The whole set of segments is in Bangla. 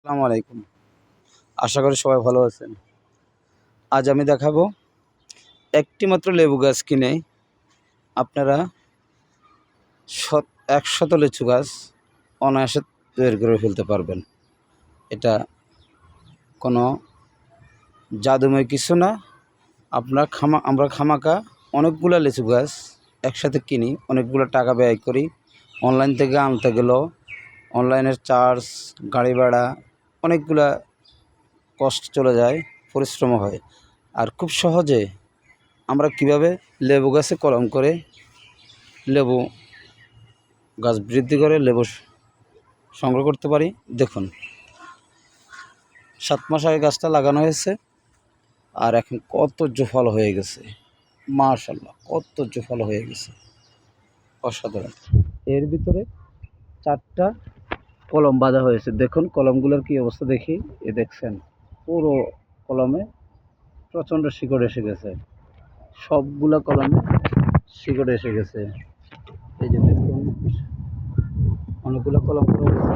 আসসালামু আলাইকুম। আশা করি সবাই ভালো আছেন। আজ আমি দেখাবো একটি মাত্র লেবু গাছ কিনে আপনারা ১০০ লিচু গাছ অনায়াসে তৈরি করে ফেলতে পারবেন। এটা কোনো জাদুময় কিছু না। আমরা খামাকা অনেকগুলো লিচু গাছ একসাথে কিনি, অনেকগুলো টাকা ব্যয় করি। অনলাইন থেকে আনতে গেলেও অনলাইনের চার্জ, গাড়ি ভাড়া, অনেকগুলা কষ্ট চলে যায়, পরিশ্রম হয়। আর খুব সহজে আমরা কিভাবে লেবু গাছে কলম করে লেবু গাছ বৃদ্ধি করে লেবু সংগ্রহ করতে পারি। দেখুন, 7 মাস আগে গাছটা লাগানো হয়েছে আর এখন কত জোফালো হয়ে গেছে। মাশাআল্লাহ, কত জোফালো হয়ে গেছে, অসাধারণ। এর ভিতরে 4টা কলম বাঁধা হয়েছে। দেখুন কলমগুলোর কি অবস্থা দেখি। দেখছেন পুরো কলমে প্রচণ্ড শিকড় এসে গেছে। সবগুলা কলমে শিকড় এসে গেছে। এই যে দেখুন, অনেকগুলো কলম করা হয়েছে,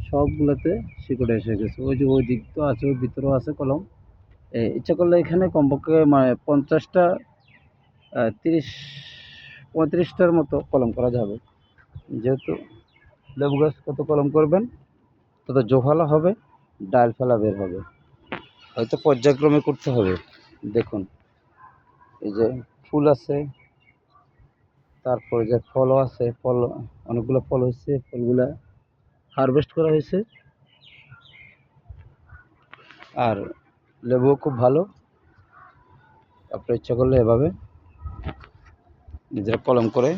সবগুলোতে শিকড় এসে গেছে। ওই যে ওই দিক তো আছে, ওই ভিতরেও আছে কলম। ইচ্ছা করলে এখানে কমপক্ষে 50টা 35টার মতো কলম করা যাবে। যেহেতু লেবু গাছ কত কলম করবেন তত জোফালা হবে, ডাল ফেলা বের হবে। হয়তো পর্যায়ক্রমে করতে হবে। দেখুন এই যে ফুল আছে, তারপরে যে ফলও আছে, ফল অনেকগুলো ফল হয়েছে, ফলগুলা হারভেস্ট করা হয়েছে। আর লেবুও খুব ভালো। আপনার ইচ্ছা করলে এভাবে নিজেরা কলম করে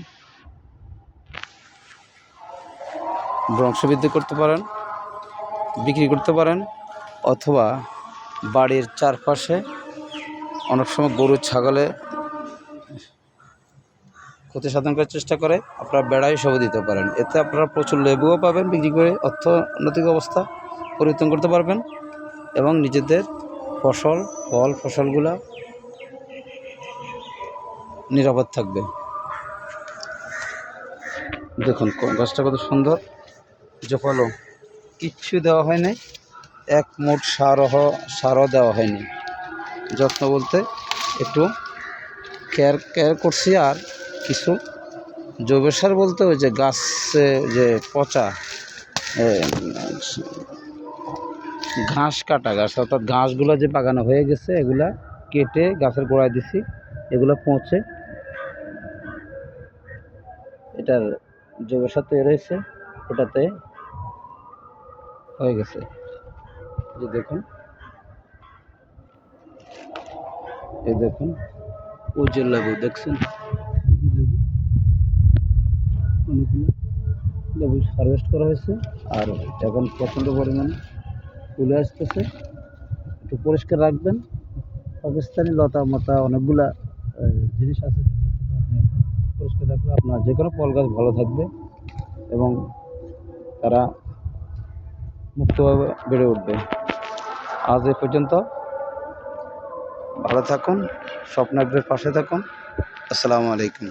বংশবৃদ্ধি করতে পারেন, বিক্রি করতে পারেন, অথবা বাড়ির চারপাশে অনেক সময় গরু ছাগলে ক্ষতি সাধন করার চেষ্টা করে, আপনারা বেড়া হিসেবে দিতে পারেন। এতে আপনারা প্রচুর লেবুও পাবেন, বিক্রি করে অর্থনৈতিক অবস্থা পরিবর্তন করতে পারবেন এবং নিজেদের ফসলগুলা নিরাপদ থাকবে। দেখুন গাছটা কত সুন্দর জোপালো, কিচ্ছু দেওয়া হয়নি, এক মুঠ সারও দেওয়া হয়নি। যত্ন বলতে একটু কেয়ার করছি। আর কিছু জৈব সার বলতে ওই যে গাছে যে পচা ঘাস কাটা গাছ, অর্থাৎ ঘাসগুলো যে বাগানো হয়ে গেছে এগুলা কেটে গাছের গোড়ায় দিছি। এগুলো পচে এটার জৈব সার তৈরি হয়েছে, ওটাতে হয়ে গেছে। যে দেখুন, এই দেখুন উজ্জ্বল লেবু দেখছেন, অনেকগুলো লেবু হারভেস্ট করা হয়েছে। আর এখন প্রচণ্ড পরিমাণে তুলে আসতেছে। একটু পরিষ্কার রাখবেন। পাকিস্তানি লতা মতা অনেকগুলা জিনিস আছে, আপনি পরিষ্কার রাখলে আপনার যে কোনো ফল গাছ ভালো থাকবে এবং তারা মুক্তভাবে বেড়ে উঠবে। আজ এ পর্যন্ত। ভালো থাকুন, স্বপ্নাগ্রের পাশে থাকুন। আসসালামু আলাইকুম।